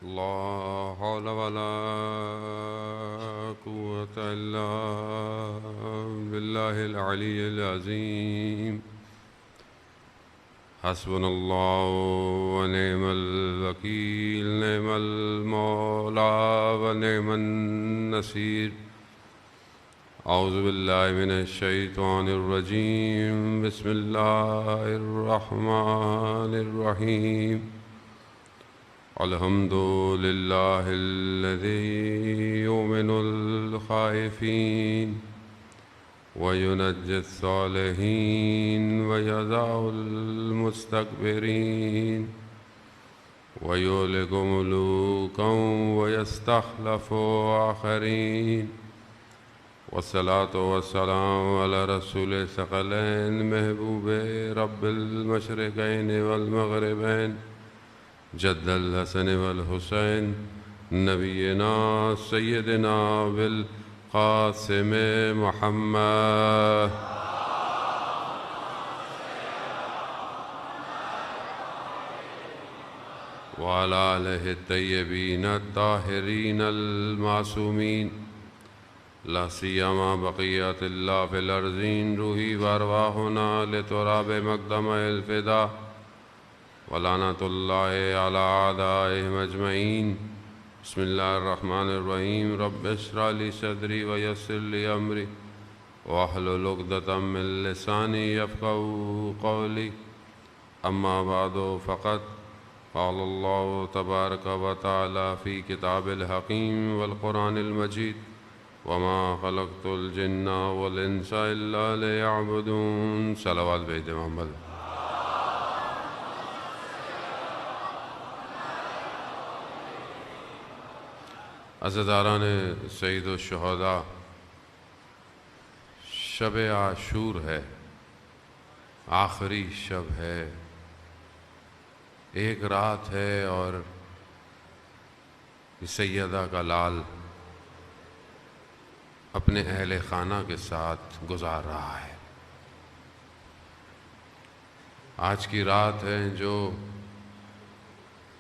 لا حول ولا قوة إلا بالله العلي العظيم. حسبنا الله ونعم الوكيل، نعم المولى ونعم النصير. أعوذ بالله من الشيطان الرجيم. بسم الله الرحمن الرحيم. الحمد لله الذي يؤمن الخائفين وينجي الصالحين ويدع المستكبرين ويهلك ملوكا ويستخلف آخرين. والصلاة والسلام على رسول الثقلين محبوب رب المشرقين والمغربين جد الحسن والحسين نبينا سيدنا بالقاسم محمد وعلى آله الطيبين الطاهرين المعصومين، لا سيما بقية الله في الأرضين. روحي وأرواحنا لتراب مقدم الفداء، ولعنة الله على أعدائهم أجمعين. بسم الله الرحمن الرحيم. رب اشرح لي صدري ويسر لي أمري واحلل عقدة من لساني يفقهوا قولي. أما بعد، فقد قال الله تبارك وتعالى في كتاب الحكيم والقرآن المجيد: وما خلقت الجن والإنس إلا ليعبدون. صلوات بيد محمد. عزیزاران سید الشہداء، شب عاشور ہے، آخری شب ہے، ایک رات ہے اور سیدہ کا لال اپنے اہل خانہ کے ساتھ گزار رہا ہے۔ آج کی رات ہے جو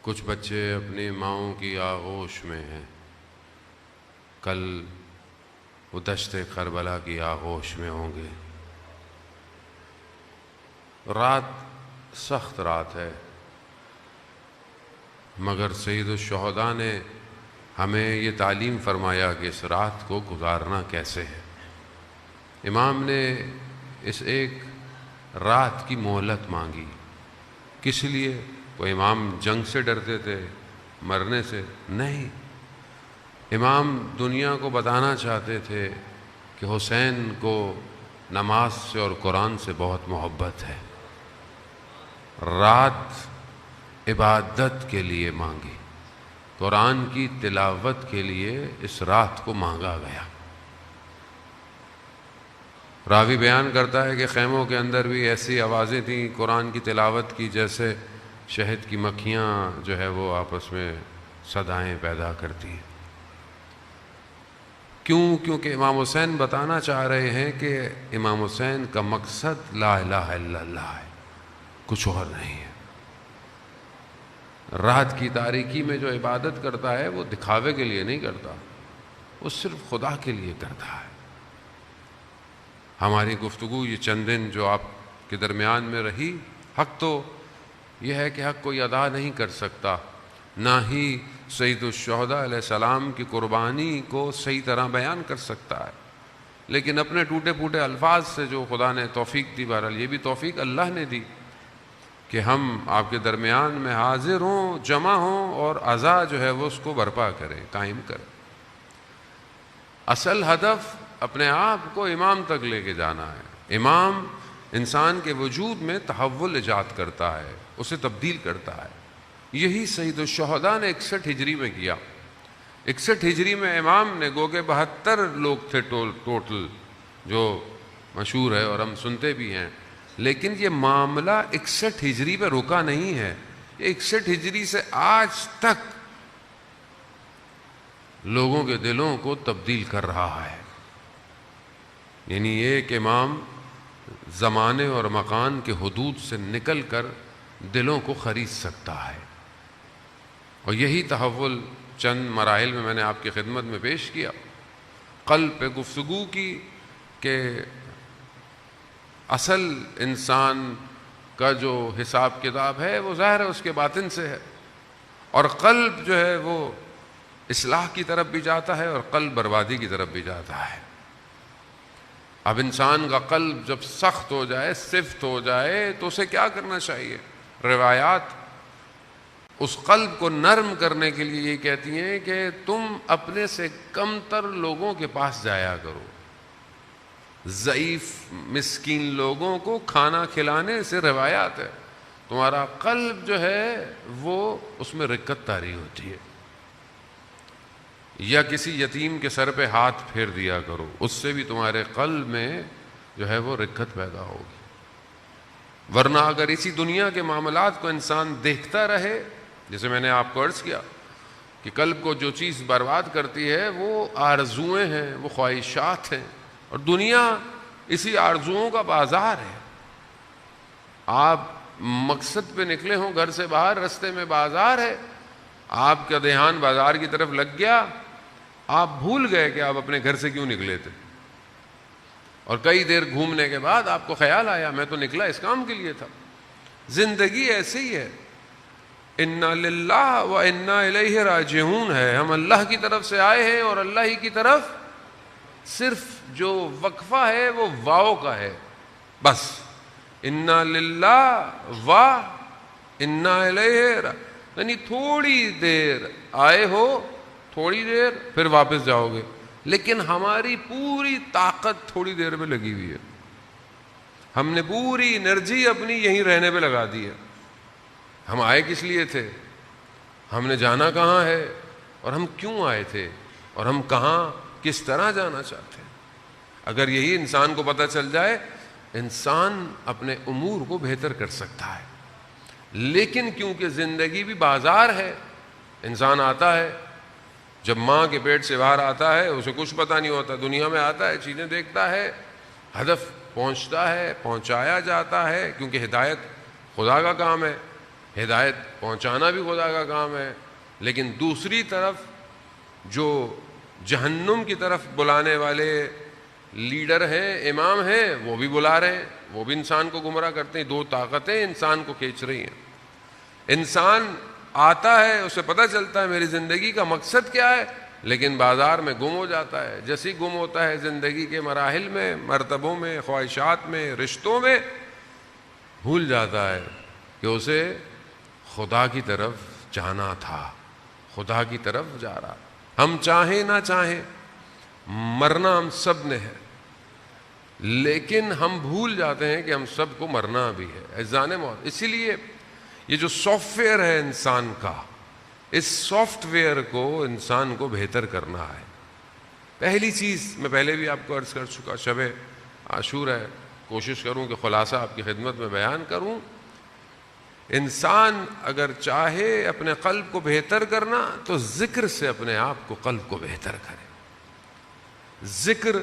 کچھ بچے اپنی ماؤں کی آغوش میں ہیں، کل وہ دشت کربلا کی آغوش میں ہوں گے۔ رات سخت رات ہے، مگر سید الشہداء نے ہمیں یہ تعلیم فرمایا کہ اس رات کو گزارنا کیسے ہے۔ امام نے اس ایک رات کی مہلت مانگی، کس لیے؟ وہ امام جنگ سے ڈرتے تھے، مرنے سے نہیں۔ امام دنیا کو بتانا چاہتے تھے کہ حسین کو نماز سے اور قرآن سے بہت محبت ہے۔ رات عبادت کے لیے مانگی، قرآن کی تلاوت کے لیے اس رات کو مانگا گیا۔ راوی بیان کرتا ہے کہ خیموں کے اندر بھی ایسی آوازیں تھیں قرآن کی تلاوت کی جیسے شہد کی مکھیاں جو ہے وہ آپس میں صدائیں پیدا کرتی ہیں۔ کیوں؟ کیونکہ امام حسین بتانا چاہ رہے ہیں کہ امام حسین کا مقصد لا الہ الا اللہ ہے، کچھ اور نہیں ہے۔ رات کی تاریکی میں جو عبادت کرتا ہے وہ دکھاوے کے لیے نہیں کرتا، وہ صرف خدا کے لیے کرتا ہے۔ ہماری گفتگو یہ چند دن جو آپ کے درمیان میں رہی، حق تو یہ ہے کہ حق کوئی ادا نہیں کر سکتا، نہ ہی سید الشہداء علیہ السلام کی قربانی کو صحیح طرح بیان کر سکتا ہے، لیکن اپنے ٹوٹے پھوٹے الفاظ سے جو خدا نے توفیق دی، بہرحال یہ بھی توفیق اللہ نے دی کہ ہم آپ کے درمیان میں حاضر ہوں، جمع ہوں اور عزا جو ہے وہ اس کو برپا کریں، قائم کریں۔ اصل ہدف اپنے آپ کو امام تک لے کے جانا ہے۔ امام انسان کے وجود میں تحول ایجاد کرتا ہے، اسے تبدیل کرتا ہے۔ یہی سید الشہداء نے 61 ہجری میں کیا۔ 61 ہجری میں امام نے گو کہ 72 لوگ تھے ٹوٹل، جو مشہور ہے اور ہم سنتے بھی ہیں، لیکن یہ معاملہ 61 ہجری پہ رکا نہیں ہے، یہ 61 ہجری سے آج تک لوگوں کے دلوں کو تبدیل کر رہا ہے۔ یعنی ایک امام زمانے اور مکان کے حدود سے نکل کر دلوں کو خرید سکتا ہے، اور یہی تحول چند مراحل میں نے آپ کی خدمت میں پیش کیا، قلب پہ گفتگو کی کہ اصل انسان کا جو حساب کتاب ہے وہ ظاہر ہے اس کے باطن سے ہے، اور قلب جو ہے وہ اصلاح کی طرف بھی جاتا ہے اور قلب بربادی کی طرف بھی جاتا ہے۔ اب انسان کا قلب جب سخت ہو جائے، سفت ہو جائے، تو اسے کیا کرنا چاہیے؟ روایات اس قلب کو نرم کرنے کے لیے یہ کہتی ہیں کہ تم اپنے سے کم تر لوگوں کے پاس جایا کرو، ضعیف مسکین لوگوں کو کھانا کھلانے سے روایات ہے تمہارا قلب جو ہے وہ اس میں رقت طاری ہوتی ہے۔ یا کسی یتیم کے سر پہ ہاتھ پھیر دیا کرو، اس سے بھی تمہارے قلب میں جو ہے وہ رقت پیدا ہوگی۔ ورنہ اگر اسی دنیا کے معاملات کو انسان دیکھتا رہے، جیسے میں نے آپ کو عرض کیا کہ قلب کو جو چیز برباد کرتی ہے وہ آرزوئیں ہیں، وہ خواہشات ہیں، اور دنیا اسی آرزوؤں کا بازار ہے۔ آپ مقصد پہ نکلے ہوں گھر سے باہر، رستے میں بازار ہے، آپ کا دھیان بازار کی طرف لگ گیا، آپ بھول گئے کہ آپ اپنے گھر سے کیوں نکلے تھے، اور کئی دیر گھومنے کے بعد آپ کو خیال آیا میں تو نکلا اس کام کے لیے تھا۔ زندگی ایسے ہی ہے، انا للہ و انا الیہ راجعون ہے، ہم اللہ کی طرف سے آئے ہیں اور اللہ ہی کی طرف، صرف جو وقفہ ہے وہ واو کا ہے بس، انا للہ و انا الیہ، یعنی تھوڑی دیر آئے ہو، تھوڑی دیر پھر واپس جاؤ گے، لیکن ہماری پوری طاقت تھوڑی دیر میں لگی ہوئی ہے، ہم نے پوری انرجی اپنی یہیں رہنے پہ لگا دی ہے۔ ہم آئے کس لیے تھے، ہم نے جانا کہاں ہے، اور ہم کیوں آئے تھے، اور ہم کہاں کس طرح جانا چاہتے ہیں۔ اگر یہی انسان کو پتہ چل جائے، انسان اپنے امور کو بہتر کر سکتا ہے۔ لیکن کیونکہ زندگی بھی بازار ہے، انسان آتا ہے، جب ماں کے پیٹ سے باہر آتا ہے اسے کچھ پتہ نہیں ہوتا، دنیا میں آتا ہے، چیزیں دیکھتا ہے، ہدف پہنچتا ہے، پہنچایا جاتا ہے، کیونکہ ہدایت خدا کا کام ہے، ہدایت پہنچانا بھی خدا کا کام ہے۔ لیکن دوسری طرف جو جہنم کی طرف بلانے والے لیڈر ہیں، امام ہیں، وہ بھی بلا رہے ہیں، وہ بھی انسان کو گمراہ کرتے ہیں۔ دو طاقتیں انسان کو کھینچ رہی ہیں۔ انسان آتا ہے، اسے پتہ چلتا ہے میری زندگی کا مقصد کیا ہے، لیکن بازار میں گم ہو جاتا ہے۔ جیسے گم ہوتا ہے زندگی کے مراحل میں، مرتبوں میں، خواہشات میں، رشتوں میں، بھول جاتا ہے کہ اسے خدا کی طرف جانا تھا، خدا کی طرف جا رہا۔ ہم چاہیں نہ چاہیں مرنا ہم سب نے ہے، لیکن ہم بھول جاتے ہیں کہ ہم سب کو مرنا بھی ہے، اذان موت۔ اسی لیے یہ جو سافٹ ویئر ہے انسان کا، اس سافٹ ویئر کو انسان کو بہتر کرنا ہے۔ پہلی چیز میں پہلے بھی آپ کو عرض کر چکا، شب عاشور ہے، کوشش کروں کہ خلاصہ آپ کی خدمت میں بیان کروں۔ انسان اگر چاہے اپنے قلب کو بہتر کرنا تو ذکر سے اپنے آپ کو، قلب کو بہتر کرے۔ ذکر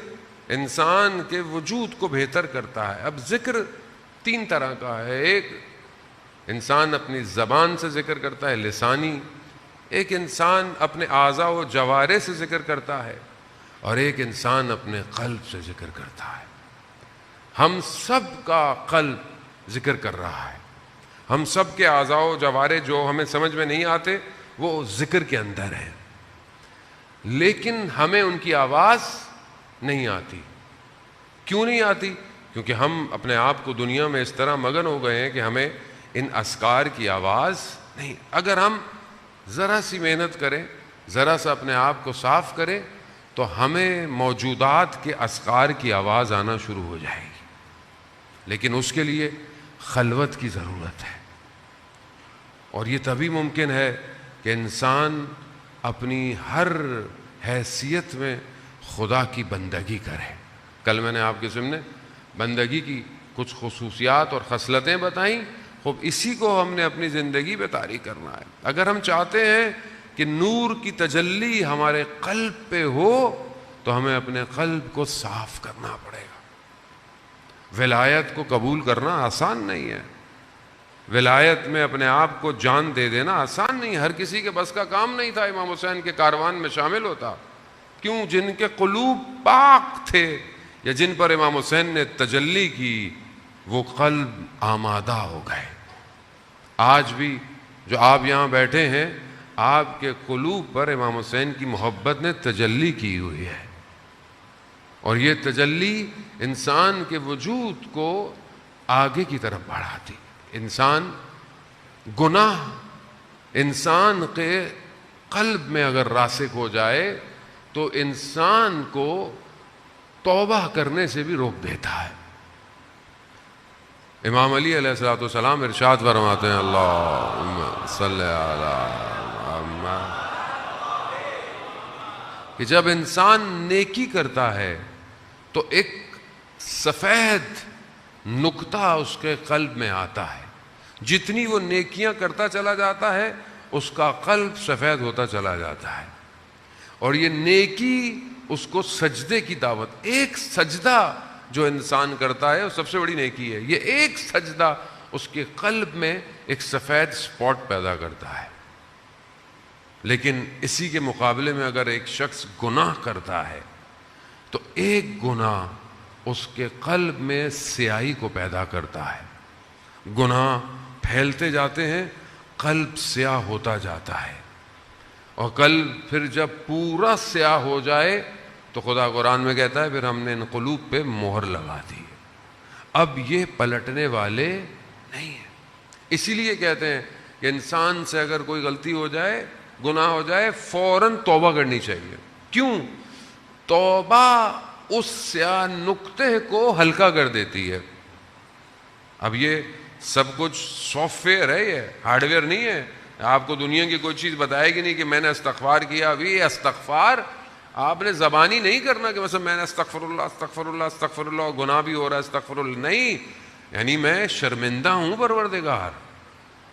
انسان کے وجود کو بہتر کرتا ہے۔ اب ذکر تین طرح کا ہے، ایک انسان اپنی زبان سے ذکر کرتا ہے، لسانی، ایک انسان اپنے اعضاء و جوارح سے ذکر کرتا ہے، اور ایک انسان اپنے قلب سے ذکر کرتا ہے۔ ہم سب کا قلب ذکر کر رہا ہے، ہم سب کے اعضاء و جوارح جو ہمیں سمجھ میں نہیں آتے وہ ذکر کے اندر ہیں، لیکن ہمیں ان کی آواز نہیں آتی۔ کیوں نہیں آتی؟ کیونکہ ہم اپنے آپ کو دنیا میں اس طرح مگن ہو گئے ہیں کہ ہمیں ان اذکار کی آواز نہیں۔ اگر ہم ذرا سی محنت کریں، ذرا سا اپنے آپ کو صاف کریں، تو ہمیں موجودات کے اذکار کی آواز آنا شروع ہو جائے گی، لیکن اس کے لیے خلوت کی ضرورت ہے، اور یہ تبھی ممکن ہے کہ انسان اپنی ہر حیثیت میں خدا کی بندگی کرے۔ کل میں نے آپ کے سامنے بندگی کی کچھ خصوصیات اور خصلتیں بتائیں، خوب اسی کو ہم نے اپنی زندگی پہ طاری کرنا ہے۔ اگر ہم چاہتے ہیں کہ نور کی تجلی ہمارے قلب پہ ہو تو ہمیں اپنے قلب کو صاف کرنا پڑے گا۔ ولایت کو قبول کرنا آسان نہیں ہے، ولایت میں اپنے آپ کو جان دے دینا آسان نہیں، ہر کسی کے بس کا کام نہیں تھا امام حسین کے کاروان میں شامل ہوتا. کیوں؟ جن کے قلوب پاک تھے یا جن پر امام حسین نے تجلی کی وہ قلب آمادہ ہو گئے. آج بھی جو آپ یہاں بیٹھے ہیں آپ کے قلوب پر امام حسین کی محبت نے تجلی کی ہوئی ہے، اور یہ تجلی انسان کے وجود کو آگے کی طرف بڑھاتی. انسان گناہ انسان کے قلب میں اگر راسخ ہو جائے تو انسان کو توبہ کرنے سے بھی روک دیتا ہے. امام علی علیہ الصلوۃ والسلام ارشاد فرماتے ہیں اللہم صلی علی محمد، کہ جب انسان نیکی کرتا ہے تو ایک سفید نقطہ اس کے قلب میں آتا ہے. جتنی وہ نیکیاں کرتا چلا جاتا ہے اس کا قلب سفید ہوتا چلا جاتا ہے، اور یہ نیکی اس کو سجدے کی دعوت. ایک سجدہ جو انسان کرتا ہے وہ سب سے بڑی نیکی ہے. یہ ایک سجدہ اس کے قلب میں ایک سفید سپاٹ پیدا کرتا ہے. لیکن اسی کے مقابلے میں اگر ایک شخص گناہ کرتا ہے تو ایک گناہ اس کے قلب میں سیاہی کو پیدا کرتا ہے. گناہ پھیلتے جاتے ہیں، قلب سیاہ ہوتا جاتا ہے، اور قلب پھر جب پورا سیاہ ہو جائے تو خدا قرآن میں کہتا ہے پھر ہم نے ان قلوب پہ مہر لگا دی، اب یہ پلٹنے والے نہیں ہیں. اسی لیے کہتے ہیں کہ انسان سے اگر کوئی غلطی ہو جائے، گناہ ہو جائے، فوراً توبہ کرنی چاہیے. کیوں؟ توبہ اس سیاہ نقطے کو ہلکا کر دیتی ہے. اب یہ سب کچھ سافٹ ویئر ہے، یہ ہارڈ ویئر نہیں ہے. آپ کو دنیا کی کوئی چیز بتائے گی نہیں کہ میں نے استغفار کیا. ابھی استغفار آپ نے زبانی نہیں کرنا کہ مثلا میں نے استغفر اللہ استغفر اللہ استغفر اللہ، گناہ بھی ہو رہا ہے استغفر اللہ، نہیں. یعنی میں شرمندہ ہوں پروردگار،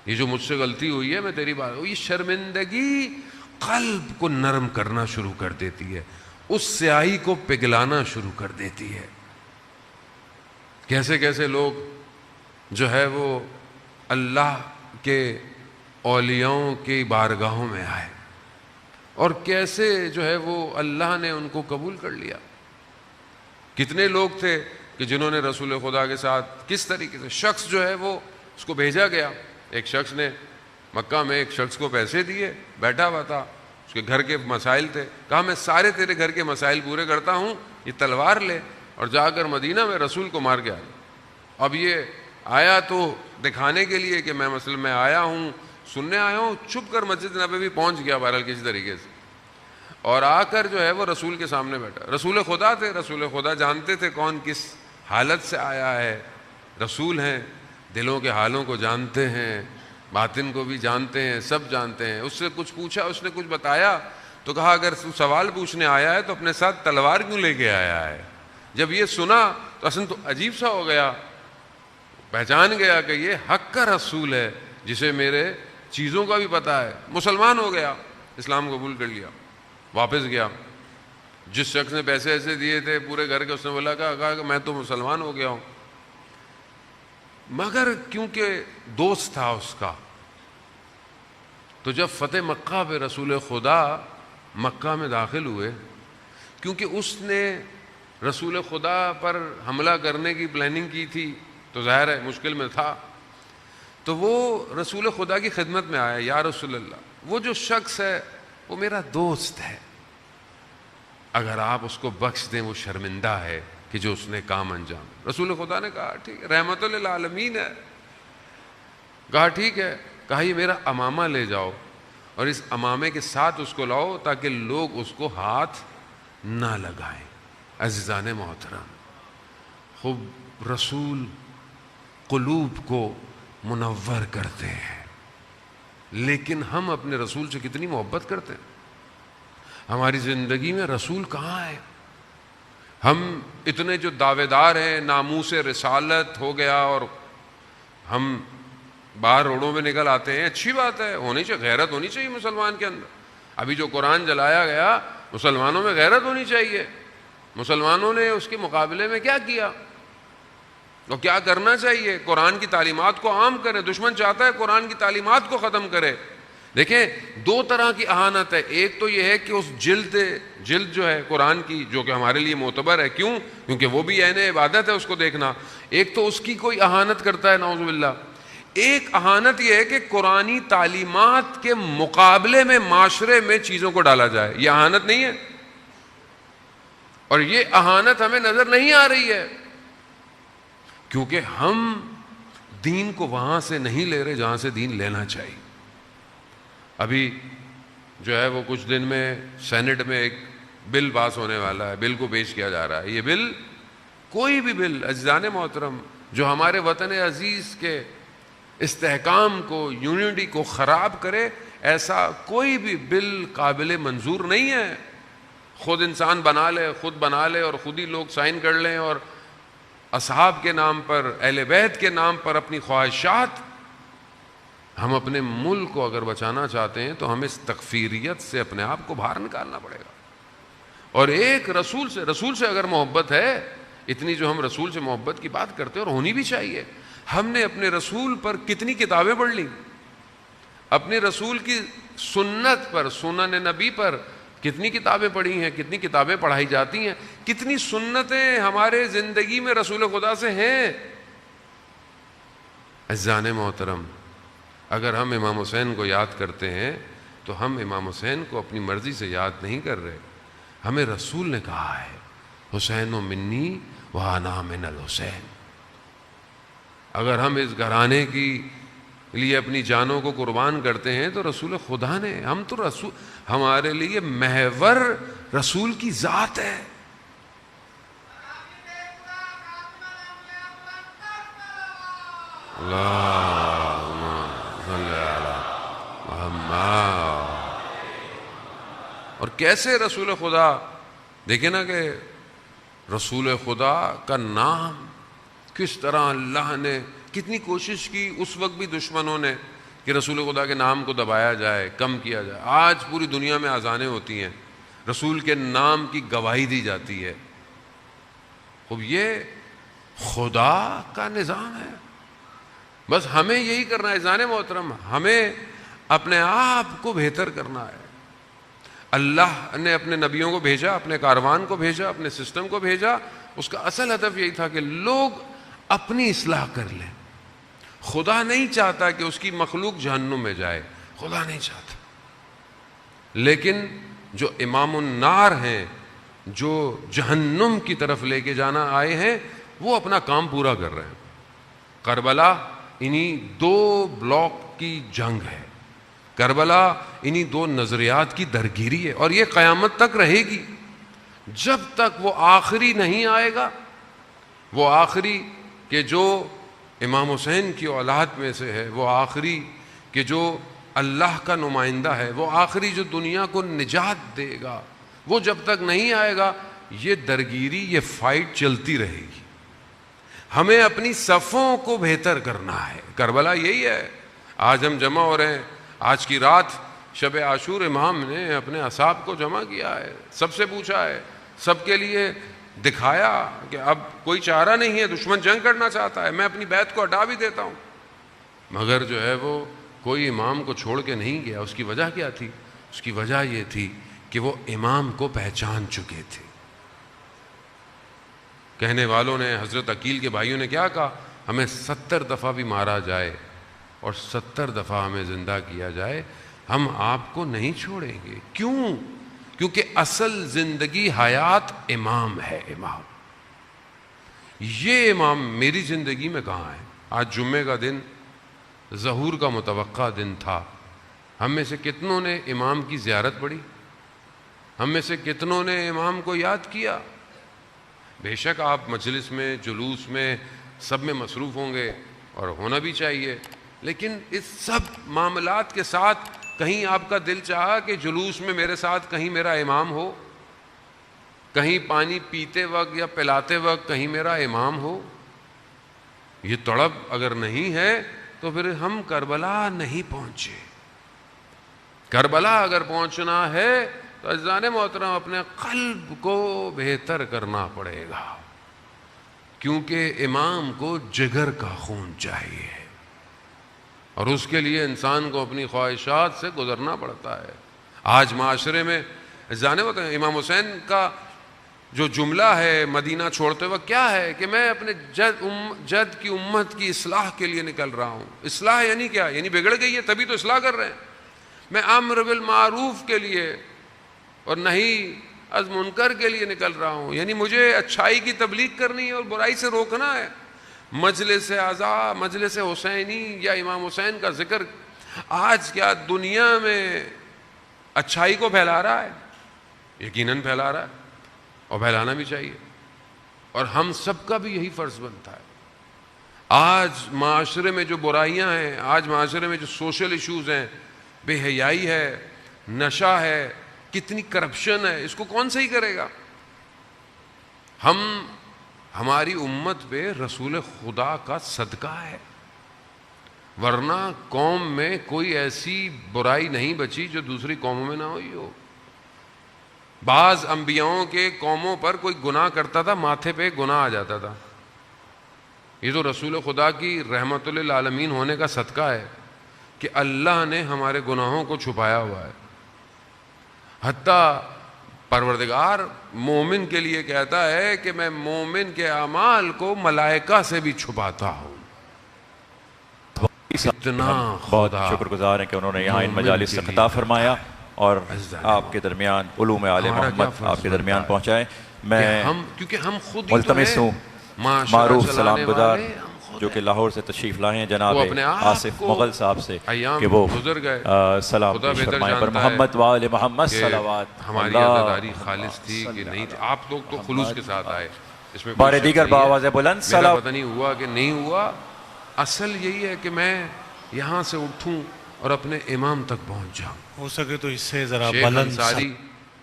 یہ جو مجھ سے غلطی ہوئی ہے میں تیری بات. یہ شرمندگی قلب کو نرم کرنا شروع کر دیتی ہے، اس سیاہی کو پگھلانا شروع کر دیتی ہے. کیسے کیسے لوگ جو ہے وہ اللہ کے اولیاؤں کی بارگاہوں میں آئے، اور کیسے جو ہے وہ اللہ نے ان کو قبول کر لیا. کتنے لوگ تھے کہ جنہوں نے رسول خدا کے ساتھ کس طریقے سے، شخص جو ہے وہ اس کو بھیجا گیا. ایک شخص نے مکہ میں ایک شخص کو پیسے دیے، بیٹھا ہوا تھا، اس کے گھر کے مسائل تھے، کہا میں سارے تیرے گھر کے مسائل پورے کرتا ہوں، یہ تلوار لے اور جا کر مدینہ میں رسول کو مار کے آ. اب یہ آیا تو دکھانے کے لیے کہ میں مثلا میں آیا ہوں، سننے آیا ہوں، چھپ کر مسجد نبوی پہنچ گیا بہرحال کسی طریقے سے، اور آ کر جو ہے وہ رسول کے سامنے بیٹھا. رسول خدا تھے، رسول خدا جانتے تھے کون کس حالت سے آیا ہے. رسول ہیں، دلوں کے حالوں کو جانتے ہیں، باطن کو بھی جانتے ہیں، سب جانتے ہیں. اس سے کچھ پوچھا، اس نے کچھ بتایا تو کہا اگر تو سوال پوچھنے آیا ہے تو اپنے ساتھ تلوار کیوں لے کے آیا ہے. جب یہ سنا تو اصل تو عجیب سا ہو گیا، پہچان گیا کہ یہ حق کا رسول ہے جسے میرے چیزوں کا بھی پتہ ہے. مسلمان ہو گیا، اسلام قبول کر لیا. واپس گیا، جس شخص نے پیسے ایسے دیے تھے پورے گھر کے، اس نے بولا کہا کہ میں تو مسلمان ہو گیا ہوں. مگر کیونکہ دوست تھا اس کا، تو جب فتح مکہ پہ رسول خدا مکہ میں داخل ہوئے، کیونکہ اس نے رسول خدا پر حملہ کرنے کی پلاننگ کی تھی تو ظاہر ہے مشکل میں تھا، تو وہ رسول خدا کی خدمت میں آیا. یا رسول اللہ، وہ جو شخص ہے وہ میرا دوست ہے، اگر آپ اس کو بخش دیں وہ شرمندہ ہے کہ جو اس نے کام انجام. رسول خدا نے کہا ٹھیک ہے، رحمت للعالمین ہے. کہا ٹھیک ہے. کہا یہ میرا امامہ لے جاؤ اور اس امامے کے ساتھ اس کو لاؤ تاکہ لوگ اس کو ہاتھ نہ لگائیں. عزیزان محترم، خوب رسول قلوب کو منور کرتے ہیں، لیکن ہم اپنے رسول سے کتنی محبت کرتے ہیں. ہماری زندگی میں رسول کہاں ہے؟ ہم اتنے جو دعوے دار ہیں، ناموس رسالت ہو گیا اور ہم باہر روڈوں میں نکل آتے ہیں. اچھی بات ہے، ہونی چاہیے، غیرت ہونی چاہیے مسلمان کے اندر. ابھی جو قرآن جلایا گیا، مسلمانوں میں غیرت ہونی چاہیے. مسلمانوں نے اس کے مقابلے میں کیا کیا؟ اور کیا کرنا چاہیے؟ قرآن کی تعلیمات کو عام کریں. دشمن چاہتا ہے قرآن کی تعلیمات کو ختم کرے. دیکھیں دو طرح کی اہانت ہے. ایک تو یہ ہے کہ اس جلد جو ہے قرآن کی، جو کہ ہمارے لیے معتبر ہے، کیوں؟ کیونکہ وہ بھی عین عبادت ہے اس کو دیکھنا. ایک تو اس کی کوئی اہانت کرتا ہے نعوذ باللہ. ایک اہانت یہ ہے کہ قرآنی تعلیمات کے مقابلے میں معاشرے میں چیزوں کو ڈالا جائے. یہ اہانت نہیں ہے؟ اور یہ اہانت ہمیں نظر نہیں آ رہی ہے کیونکہ ہم دین کو وہاں سے نہیں لے رہے جہاں سے دین لینا چاہیے. ابھی جو ہے وہ کچھ دن میں سینٹ میں ایک بل پاس ہونے والا ہے، بل کو پیش کیا جا رہا ہے. یہ بل، کوئی بھی بل عزیزان محترم جو ہمارے وطن عزیز کے استحکام کو، یونٹی کو خراب کرے، ایسا کوئی بھی بل قابل منظور نہیں ہے. خود انسان خود بنا لے اور خود ہی لوگ سائن کر لیں اور اصحاب کے نام پر، اہل بیت کے نام پر اپنی خواہشات. ہم اپنے ملک کو اگر بچانا چاہتے ہیں تو ہمیں اس تکفیریت سے اپنے آپ کو باہر نکالنا پڑے گا. اور ایک رسول سے اگر محبت ہے، اتنی جو ہم رسول سے محبت کی بات کرتے ہیں، اور ہونی بھی چاہیے. ہم نے اپنے رسول پر کتنی کتابیں پڑھ لیں، اپنے رسول کی سنت پر، سنن نبی پر کتنی کتابیں پڑھی ہیں، کتنی کتابیں پڑھائی جاتی ہیں، کتنی سنتیں ہمارے زندگی میں رسول خدا سے ہیں. عزیزان محترم، اگر ہم امام حسین کو یاد کرتے ہیں تو ہم امام حسین کو اپنی مرضی سے یاد نہیں کر رہے. ہمیں رسول نے کہا ہے حسین و منی وانا من الحسین. اگر ہم اس گھرانے کی لیے اپنی جانوں کو قربان کرتے ہیں تو رسول خدا نے، ہم تو رسول، ہمارے لیے محور رسول کی ذات ہے. اللہم صلی علی محمد. اور کیسے رسول خدا، دیکھیں نا کہ رسول خدا کا نام کس طرح اللہ نے کتنی کوشش کی اس وقت بھی دشمنوں نے کہ رسول خدا کے نام کو دبایا جائے، کم کیا جائے. آج پوری دنیا میں اذانیں ہوتی ہیں، رسول کے نام کی گواہی دی جاتی ہے. خوب یہ خدا کا نظام ہے. بس ہمیں یہی کرنا ہے عزیزان محترم، ہمیں اپنے آپ کو بہتر کرنا ہے. اللہ نے اپنے نبیوں کو بھیجا، اپنے کاروان کو بھیجا، اپنے سسٹم کو بھیجا. اس کا اصل ہدف یہی تھا کہ لوگ اپنی اصلاح کر لیں. خدا نہیں چاہتا کہ اس کی مخلوق جہنم میں جائے، خدا نہیں چاہتا. لیکن جو امام النار ہیں، جو جہنم کی طرف لے کے جانا آئے ہیں، وہ اپنا کام پورا کر رہے ہیں. کربلا انہی دو بلاک کی جنگ ہے، کربلا انہی دو نظریات کی درگیری ہے، اور یہ قیامت تک رہے گی. جب تک وہ آخری نہیں آئے گا، وہ آخری کہ جو امام حسین کی اولاد میں سے ہے، وہ آخری کہ جو اللہ کا نمائندہ ہے، وہ آخری جو دنیا کو نجات دے گا، وہ جب تک نہیں آئے گا یہ درگیری، یہ فائٹ چلتی رہے گی. ہمیں اپنی صفوں کو بہتر کرنا ہے. کربلا یہی ہے. آج ہم جمع ہو رہے ہیں، آج کی رات شب عاشور امام نے اپنے اصحاب کو جمع کیا ہے، سب سے پوچھا ہے، سب کے لیے دکھایا کہ اب کوئی چارہ نہیں ہے، دشمن جنگ کرنا چاہتا ہے، میں اپنی بیعت کو ہٹا بھی دیتا ہوں. مگر جو ہے وہ کوئی امام کو چھوڑ کے نہیں گیا. اس کی وجہ کیا تھی؟ اس کی وجہ یہ تھی کہ وہ امام کو پہچان چکے تھے. کہنے والوں نے، حضرت عقیل کے بھائیوں نے کیا کہا؟ ہمیں 70 دفعہ بھی مارا جائے اور 70 دفعہ ہمیں زندہ کیا جائے، ہم آپ کو نہیں چھوڑیں گے. کیوں؟ کیونکہ اصل زندگی حیات امام ہے. امام، یہ امام میری زندگی میں کہاں ہے؟ آج جمعے کا دن ظہور کا متوقع دن تھا. ہم میں سے کتنوں نے امام کی زیارت پڑھی؟ ہم میں سے کتنوں نے امام کو یاد کیا؟ بے شک آپ مجلس میں، جلوس میں، سب میں مصروف ہوں گے اور ہونا بھی چاہیے، لیکن اس سب معاملات کے ساتھ کہیں آپ کا دل چاہا کہ جلوس میں میرے ساتھ کہیں میرا امام ہو، کہیں پانی پیتے وقت یا پلاتے وقت کہیں میرا امام ہو؟ یہ تڑپ اگر نہیں ہے تو پھر ہم کربلا نہیں پہنچے. کربلا اگر پہنچنا ہے تو عزیزان محترم اپنے قلب کو بہتر کرنا پڑے گا. کیونکہ امام کو جگر کا خون چاہیے اور اس کے لیے انسان کو اپنی خواہشات سے گزرنا پڑتا ہے. آج معاشرے میں جانے وقت امام حسین کا جو جملہ ہے مدینہ چھوڑتے وقت کیا ہے کہ میں اپنے جد کی امت کی اصلاح کے لیے نکل رہا ہوں. اصلاح یعنی کیا؟ یعنی بگڑ گئی ہے تبھی تو اصلاح کر رہے ہیں. میں امر بالمعروف کے لیے اور نہی از منکر کے لیے نکل رہا ہوں. یعنی مجھے اچھائی کی تبلیغ کرنی ہے اور برائی سے روکنا ہے. مجلس اعزا، مجلس حسینی یا امام حسین کا ذکر آج کیا دنیا میں اچھائی کو پھیلا رہا ہے؟ یقیناً پھیلا رہا ہے اور پھیلانا بھی چاہیے اور ہم سب کا بھی یہی فرض بنتا ہے. آج معاشرے میں جو برائیاں ہیں، آج معاشرے میں جو سوشل ایشوز ہیں، بے حیائی ہے، نشہ ہے، کتنی کرپشن ہے، اس کو کون صحیح کرے گا؟ ہماری امت پہ رسول خدا کا صدقہ ہے، ورنہ قوم میں کوئی ایسی برائی نہیں بچی جو دوسری قوموں میں نہ ہوئی ہو. بعض انبیاؤں کے قوموں پر کوئی گناہ کرتا تھا ماتھے پہ گناہ آ جاتا تھا. یہ تو رسول خدا کی رحمت للعالمین ہونے کا صدقہ ہے کہ اللہ نے ہمارے گناہوں کو چھپایا ہوا ہے. حتیٰ پروردگار مومن کے لیے کہتا ہے کہ میں مومن کے اعمال کو ملائکہ سے بھی چھپاتا ہوں. اتنا بہت شکر گزار ہیں کہ انہوں نے یہاں ان مجالس سے خطاب فرمایا اور آپ کے درمیان علوم آل محمد آپ کے درمیان پہنچائیں. میں کیونکہ ہم خود ملتمس ہوں معروف سلام گزار جو کہ لاہور سے تشریف لائے ہیں جناب آصف مغل صاحب سے کہ وہ سلام پیش فرمائیں پر محمد وآل محمد صلوات. ہماری عزاداری خالص تھی کہ نہیں تھی؟ آپ لوگ تو خلوص کے ساتھ آئے. اس میں بار دیگر بآواز بلند میرا پتہ نہیں ہوا کہ نہیں ہوا. اصل یہی ہے کہ میں یہاں سے اٹھوں اور اپنے امام تک پہنچ جاؤں. ہو سکے تو اس سے ذرا شیخ بلند انصاری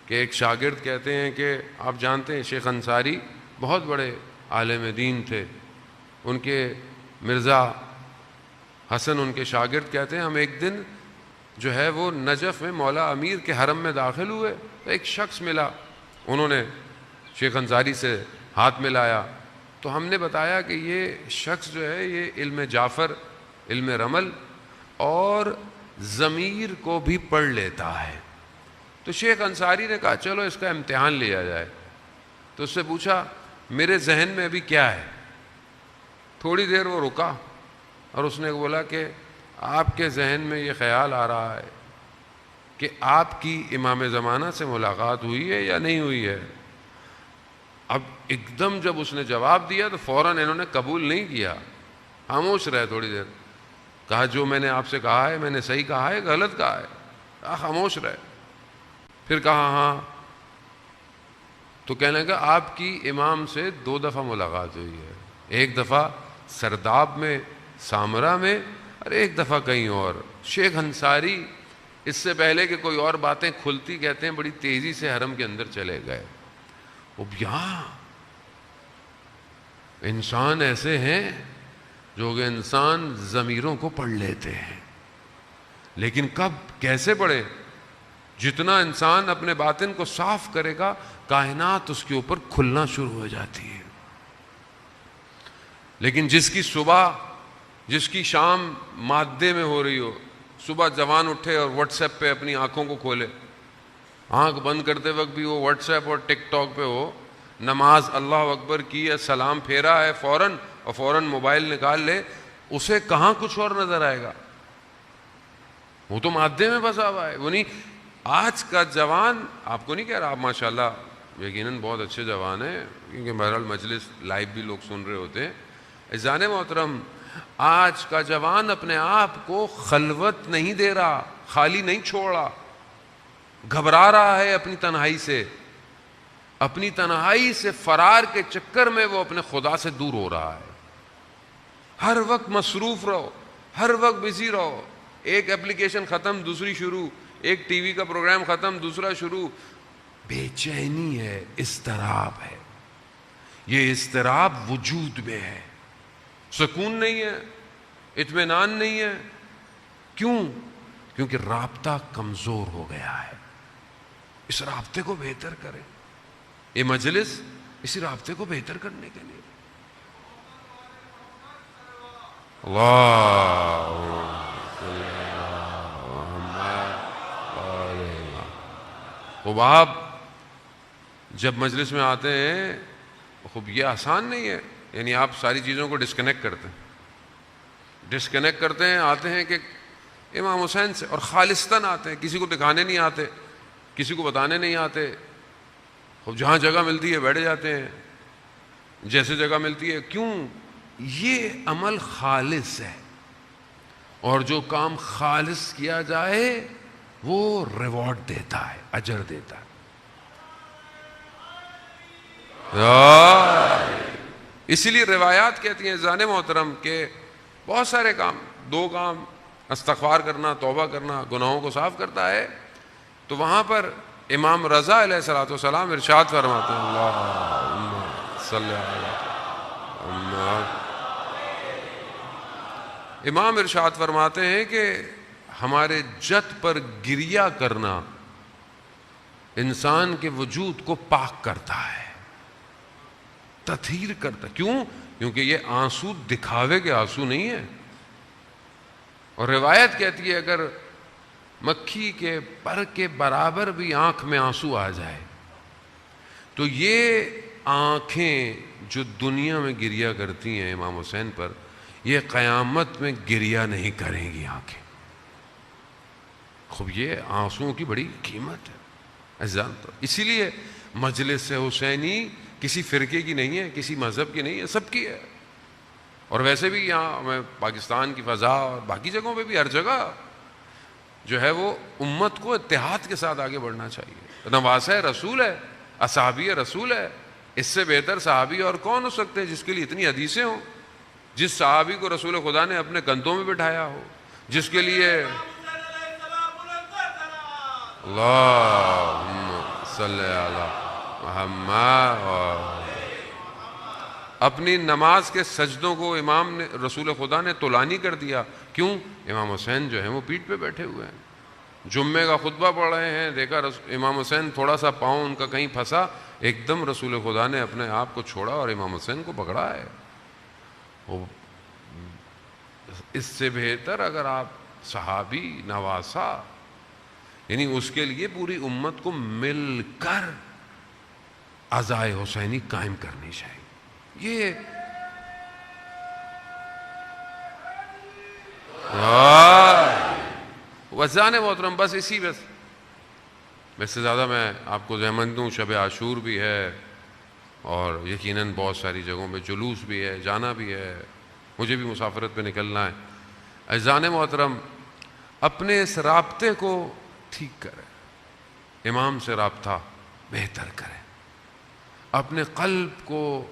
کے ایک شاگرد کہتے ہیں کہ آپ جانتے ہیں شیخ انصاری بہت بڑے عالم دین تھے. ان کے مرزا حسن ان کے شاگرد کہتے ہیں ہم ایک دن جو ہے وہ نجف میں مولا امیر کے حرم میں داخل ہوئے تو ایک شخص ملا. انہوں نے شیخ انصاری سے ہاتھ ملایا تو ہم نے بتایا کہ یہ شخص جو ہے یہ علم جعفر، علم رمل اور ضمیر کو بھی پڑھ لیتا ہے. تو شیخ انصاری نے کہا چلو اس کا امتحان لیا جائے. تو اس سے پوچھا میرے ذہن میں ابھی کیا ہے؟ تھوڑی دیر وہ رکا اور اس نے بولا کہ آپ کے ذہن میں یہ خیال آ رہا ہے کہ آپ کی امام زمانہ سے ملاقات ہوئی ہے یا نہیں ہوئی ہے. اب ایک دم جب اس نے جواب دیا تو فوراً انہوں نے قبول نہیں کیا، خاموش رہے تھوڑی دیر. کہا جو میں نے آپ سے کہا ہے میں نے صحیح کہا ہے غلط کہا ہے؟ خاموش رہے. پھر کہا ہاں. تو کہنے لگا آپ کی امام سے 2 دفعہ ملاقات ہوئی ہے، ایک دفعہ سرداب میں سامرا میں اور ایک دفعہ کہیں اور. شیخ انصاری اس سے پہلے کہ کوئی اور باتیں کھلتی کہتے ہیں بڑی تیزی سے حرم کے اندر چلے گئے. اب یہاں انسان ایسے ہیں جو کہ انسان ضمیروں کو پڑھ لیتے ہیں، لیکن کب کیسے پڑھے؟ جتنا انسان اپنے باطن کو صاف کرے گا کائنات اس کے اوپر کھلنا شروع ہو جاتی ہے. لیکن جس کی صبح جس کی شام مادے میں ہو رہی ہو، صبح جوان اٹھے اور واٹس ایپ پہ اپنی آنکھوں کو کھولے، آنکھ بند کرتے وقت بھی وہ واٹس ایپ اور ٹک ٹاک پہ ہو، نماز اللہ اکبر کی ہے، سلام پھیرا ہے فوراً اور فوراً موبائل نکال لے، اسے کہاں کچھ اور نظر آئے گا؟ وہ تو مادے میں پھنسا ہوا ہے. وہ نہیں آج کا جوان، آپ کو نہیں کہہ رہا، آپ ماشاءاللہ یقیناً بہت اچھے جوان ہیں کیونکہ بہرحال مجلس لائیو بھی لوگ سن رہے ہوتے ہیں. عزیزان محترم، آج کا جوان اپنے آپ کو خلوت نہیں دے رہا، خالی نہیں چھوڑ رہا، گھبرا رہا ہے اپنی تنہائی سے. اپنی تنہائی سے فرار کے چکر میں وہ اپنے خدا سے دور ہو رہا ہے. ہر وقت مصروف رہو، ہر وقت بزی رہو. ایک ایپلیکیشن ختم دوسری شروع، ایک ٹی وی کا پروگرام ختم دوسرا شروع. بے چینی ہے، اضطراب ہے. یہ اضطراب وجود میں ہے، سکون نہیں ہے، اطمینان نہیں ہے. کیوں؟ کیونکہ رابطہ کمزور ہو گیا ہے. اس رابطے کو بہتر کریں. یہ مجلس اسی رابطے کو بہتر کرنے کے لیے. آپ جب مجلس میں آتے ہیں خوب یہ آسان نہیں ہے، یعنی آپ ساری چیزوں کو ڈسکنیکٹ کرتے ہیں، آتے ہیں کہ امام حسین سے، اور خالصتاً آتے ہیں، کسی کو دکھانے نہیں آتے، کسی کو بتانے نہیں آتے، خوب جہاں جگہ ملتی ہے بیٹھ جاتے ہیں جیسے جگہ ملتی ہے. کیوں؟ یہ عمل خالص ہے، اور جو کام خالص کیا جائے وہ ریوارڈ دیتا ہے، اجر دیتا ہے. اسی لیے روایات کہتی ہیں زان محترم کہ بہت سارے کام، 2 کام استغفار کرنا، توبہ کرنا گناہوں کو صاف کرتا ہے. تو وہاں پر امام رضا علیہ الصلوۃ والسلام ارشاد فرماتے ہیں، اللہم صلی علی محمد، امام ارشاد فرماتے ہیں کہ ہمارے جد پر گریہ کرنا انسان کے وجود کو پاک کرتا ہے، تطہیر کرتا ہے. کیوں؟ کیونکہ یہ آنسو دکھاوے کے آنسو نہیں ہے. اور روایت کہتی ہے اگر مکھی کے پر کے برابر بھی آنکھ میں آنسو آ جائے تو یہ آنکھیں جو دنیا میں گریہ کرتی ہیں امام حسین پر، یہ قیامت میں گریہ نہیں کریں گی آنکھیں. خوب یہ آنسوؤں کی بڑی قیمت ہے جانتا. اسی لیے مجلس حسینی کسی فرقے کی نہیں ہے، کسی مذہب کی نہیں ہے، سب کی ہے. اور ویسے بھی یہاں ہمیں پاکستان کی فضا اور باقی جگہوں پہ بھی ہر جگہ جو ہے وہ امت کو اتحاد کے ساتھ آگے بڑھنا چاہیے. نواسہ رسول ہے، اصحابی رسول ہے، اس سے بہتر صحابی اور کون ہو سکتے ہیں جس کے لیے اتنی حدیثیں ہوں، جس صحابی کو رسول خدا نے اپنے کندھوں میں بٹھایا ہو، جس کے لیے اللہم صلی علی محمد، اپنی نماز کے سجدوں کو امام نے، رسول خدا نے طولانی کر دیا. کیوں؟ امام حسین جو ہیں وہ پیٹھ پہ بیٹھے ہوئے ہیں، جمعے کا خطبہ پڑھ رہے ہیں، دیکھا امام حسین تھوڑا سا پاؤں ان کا کہیں پھنسا، ایک دم رسول خدا نے اپنے آپ کو چھوڑا اور امام حسین کو پکڑا ہے. اس سے بہتر اگر آپ صحابی نواسا، یعنی اس کے لیے پوری امت کو مل کر عزائے حسینی قائم کرنی چاہیے. یہ وزان محترم بس اسی بس سے زیادہ میں آپ کو ذہن دوں. شب عاشور بھی ہے اور یقیناً بہت ساری جگہوں پہ جلوس بھی ہے، جانا بھی ہے، مجھے بھی مسافرت پہ نکلنا ہے. عزیزان محترم اپنے اس رابطے کو ٹھیک کریں، امام سے رابطہ بہتر کریں، اپنے قلب کو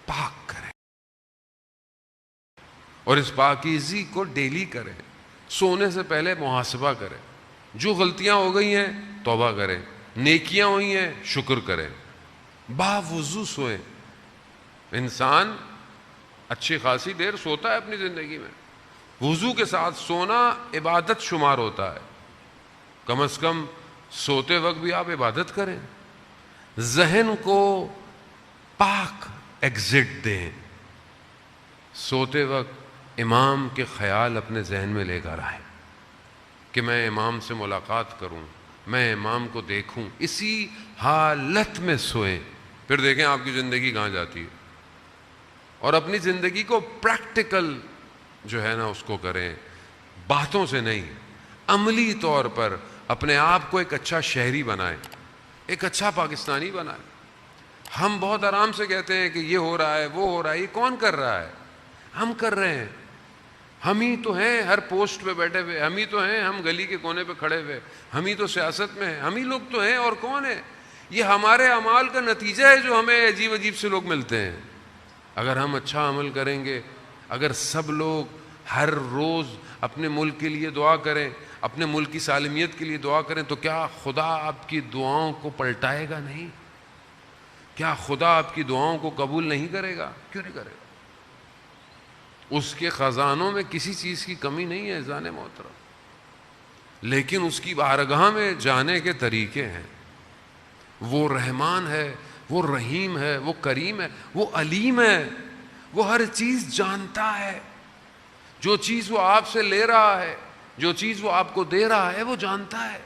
پاک کریں اور اس پاکیزی کو ڈیلی کریں. سونے سے پہلے محاسبہ کریں، جو غلطیاں ہو گئی ہیں توبہ کریں، نیکیاں ہوئی ہیں شکر کریں، باوضو سوئیں. انسان اچھی خاصی دیر سوتا ہے اپنی زندگی میں، وضو کے ساتھ سونا عبادت شمار ہوتا ہے. کم از کم سوتے وقت بھی آپ عبادت کریں، ذہن کو پاک ایگزٹ دیں. سوتے وقت امام کے خیال اپنے ذہن میں لے کر آئیں کہ میں امام سے ملاقات کروں، میں امام کو دیکھوں. اسی حالت میں سوئیں، پھر دیکھیں آپ کی زندگی کہاں جاتی ہے. اور اپنی زندگی کو پریکٹیکل جو ہے نا اس کو کریں، باتوں سے نہیں، عملی طور پر اپنے آپ کو ایک اچھا شہری بنائیں، ایک اچھا پاکستانی بنائیں. ہم بہت آرام سے کہتے ہیں کہ یہ ہو رہا ہے، وہ ہو رہا ہے. یہ کون کر رہا ہے؟ ہم کر رہے ہیں. ہم ہی تو ہیں ہر پوسٹ پہ بیٹھے ہوئے، ہم ہی تو ہیں ہم گلی کے کونے پہ کھڑے ہوئے، ہم ہی تو سیاست میں ہیں، ہم ہی لوگ تو ہیں. اور کون ہے؟ یہ ہمارے اعمال کا نتیجہ ہے جو ہمیں عجیب عجیب سے لوگ ملتے ہیں. اگر ہم اچھا عمل کریں گے، اگر سب لوگ ہر روز اپنے ملک کے لیے دعا کریں، اپنے ملک کی سالمیت کے لیے دعا کریں، تو کیا خدا آپ کی دعاؤں کو پلٹائے گا نہیں؟ کیا خدا آپ کی دعاؤں کو قبول نہیں کرے گا؟ کیوں نہیں کرے گا؟ اس کے خزانوں میں کسی چیز کی کمی نہیں ہے عزیزان محترم، لیکن اس کی بارگاہ میں جانے کے طریقے ہیں. وہ رحمان ہے، وہ رحیم ہے، وہ کریم ہے، وہ علیم ہے، وہ ہر چیز جانتا ہے. جو چیز وہ آپ سے لے رہا ہے، جو چیز وہ آپ کو دے رہا ہے، وہ جانتا ہے۔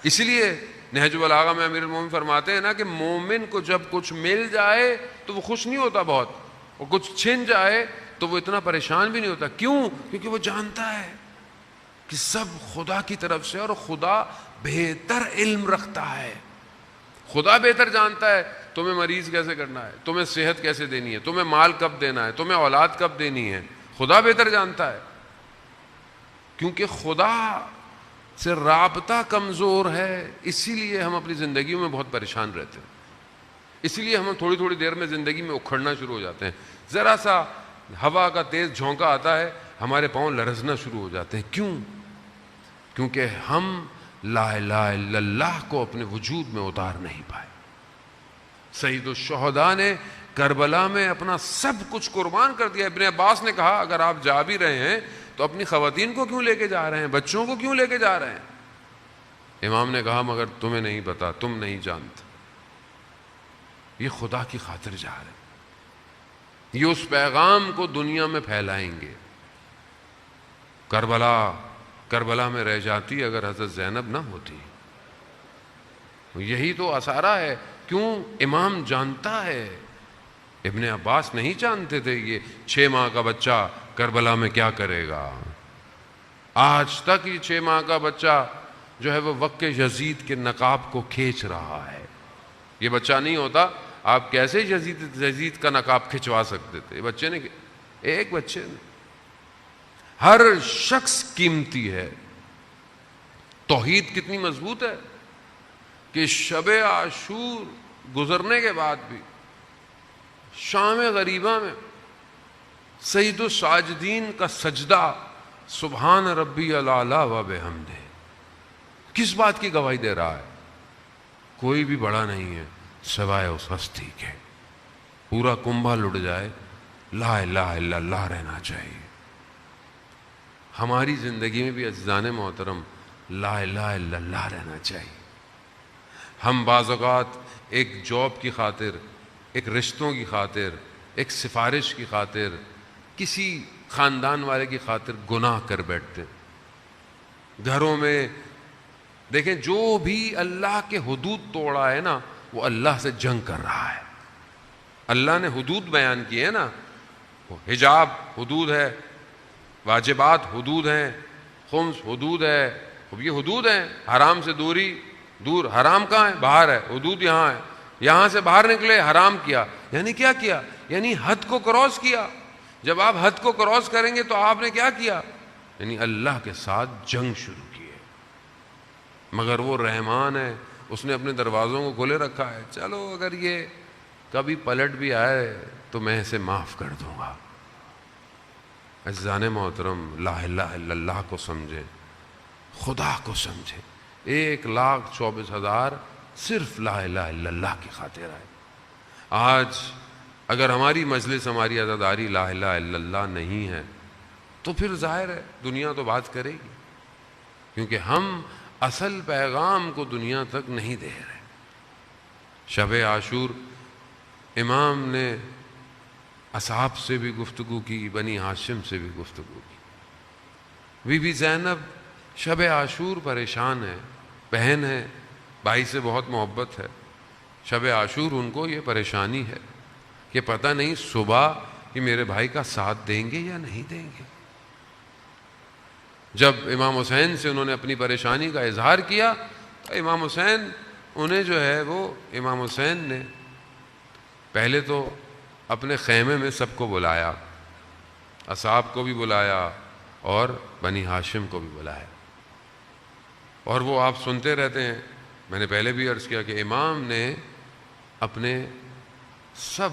اس لیے نہج البلاغہ میں امیر المومنین فرماتے ہیں نا کہ مومن کو جب کچھ مل جائے تو وہ خوش نہیں ہوتا بہت، اور کچھ چھن جائے تو وہ اتنا پریشان بھی نہیں ہوتا۔ کیوں؟ کیونکہ وہ جانتا ہے کہ سب خدا کی طرف سے، اور خدا بہتر علم رکھتا ہے، خدا بہتر جانتا ہے تمہیں مریض کیسے کرنا ہے، تمہیں صحت کیسے دینی ہے، تمہیں مال کب دینا ہے، تمہیں اولاد کب دینی ہے، خدا بہتر جانتا ہے۔ کیونکہ خدا سے رابطہ کمزور ہے، اسی لیے ہم اپنی زندگیوں میں بہت پریشان رہتے ہیں، اسی لیے ہم تھوڑی تھوڑی دیر میں زندگی میں اکھڑنا شروع ہو جاتے ہیں۔ ذرا سا ہوا کا تیز جھونکا آتا ہے، ہمارے پاؤں لرزنا شروع ہو جاتے ہیں۔ کیوں؟ کیونکہ ہم لا الہ الا اللہ کو اپنے وجود میں اتار نہیں پائے۔ سید الشہداء نے کربلا میں اپنا سب کچھ قربان کر دیا۔ ابن عباس نے کہا اگر آپ جا بھی رہے ہیں تو اپنی خواتین کو کیوں لے کے جا رہے ہیں، بچوں کو کیوں لے کے جا رہے ہیں؟ امام نے کہا مگر تمہیں نہیں پتا، تم نہیں جانتے، یہ خدا کی خاطر جا رہے ہیں، یہ اس پیغام کو دنیا میں پھیلائیں گے۔ کربلا میں رہ جاتی اگر حضرت زینب نہ ہوتی، یہی تو اثارہ ہے۔ کیوں؟ امام جانتا ہے۔ ابن عباس نہیں جانتے تھے یہ 6 ماہ کا بچہ کربلا میں کیا کرے گا۔ آج تک یہ 6 ماہ کا بچہ جو ہے وہ وقت یزید کے نقاب کو کھینچ رہا ہے۔ یہ بچہ نہیں ہوتا آپ کیسے یزید کا نقاب کھنچوا سکتے تھے؟ بچے نے، ایک بچے نے۔ ہر شخص قیمتی ہے۔ توحید کتنی مضبوط ہے کہ شب عاشور گزرنے کے بعد بھی شام غریبہ میں سید الساجدین کا سجدہ سبحان ربی الاعلی و بحمدہ کس بات کی گواہی دے رہا ہے؟ کوئی بھی بڑا نہیں ہے سوائے اس ہستی کے۔ پورا کنبہ لٹ جائے، لا الہ الا اللہ رہنا چاہیے۔ ہماری زندگی میں بھی عزیزان محترم لا الہ الا اللہ رہنا چاہیے۔ ہم بعض اوقات ایک جاب کی خاطر، ایک رشتوں کی خاطر، ایک سفارش کی خاطر، کسی خاندان والے کی خاطر گناہ کر بیٹھتے ہیں۔ گھروں میں دیکھیں جو بھی اللہ کے حدود توڑا ہے نا وہ اللہ سے جنگ کر رہا ہے۔ اللہ نے حدود بیان کی ہے نا، حجاب حدود ہے، واجبات حدود ہیں، خمس حدود ہے، یہ حدود ہیں۔ حرام سے دور، حرام کہاں ہے؟ باہر ہے، حدود یہاں ہے، یہاں سے باہر نکلے حرام کیا، یعنی کیا کیا؟ یعنی حد کو کراس کیا۔ جب آپ حد کو کراس کریں گے تو آپ نے کیا کیا؟ یعنی اللہ کے ساتھ جنگ شروع کی ہے۔ مگر وہ رحمان ہے، اس نے اپنے دروازوں کو کھلے رکھا ہے، چلو اگر یہ کبھی پلٹ بھی آئے تو میں اسے معاف کر دوں گا۔ عزیزان محترم لا الہ الا اللہ کو سمجھیں، خدا کو سمجھیں۔ 1,24,000 صرف لا الہ الا اللہ کی خاطر آئے۔ آج اگر ہماری مجلس، ہماری عزاداری لا الہ الا اللہ نہیں ہے تو پھر ظاہر ہے دنیا تو بات کرے گی، کیونکہ ہم اصل پیغام کو دنیا تک نہیں دے رہے۔ شب عاشور امام نے اصحاب سے بھی گفتگو کی، بنی ہاشم سے بھی گفتگو کی۔ بی بی زینب شب عاشور پریشان ہے، بہن ہے، بھائی سے بہت محبت ہے۔ شب عاشور ان کو یہ پریشانی ہے کہ پتہ نہیں صبح کہ میرے بھائی کا ساتھ دیں گے یا نہیں دیں گے۔ جب امام حسین سے انہوں نے اپنی پریشانی کا اظہار کیا تو امام حسین انہیں جو ہے وہ امام حسین نے پہلے تو اپنے خیمے میں سب کو بلایا، اصحاب کو بھی بلایا اور بنی ہاشم کو بھی بلایا، اور وہ آپ سنتے رہتے ہیں۔ میں نے پہلے بھی عرض کیا کہ امام نے اپنے سب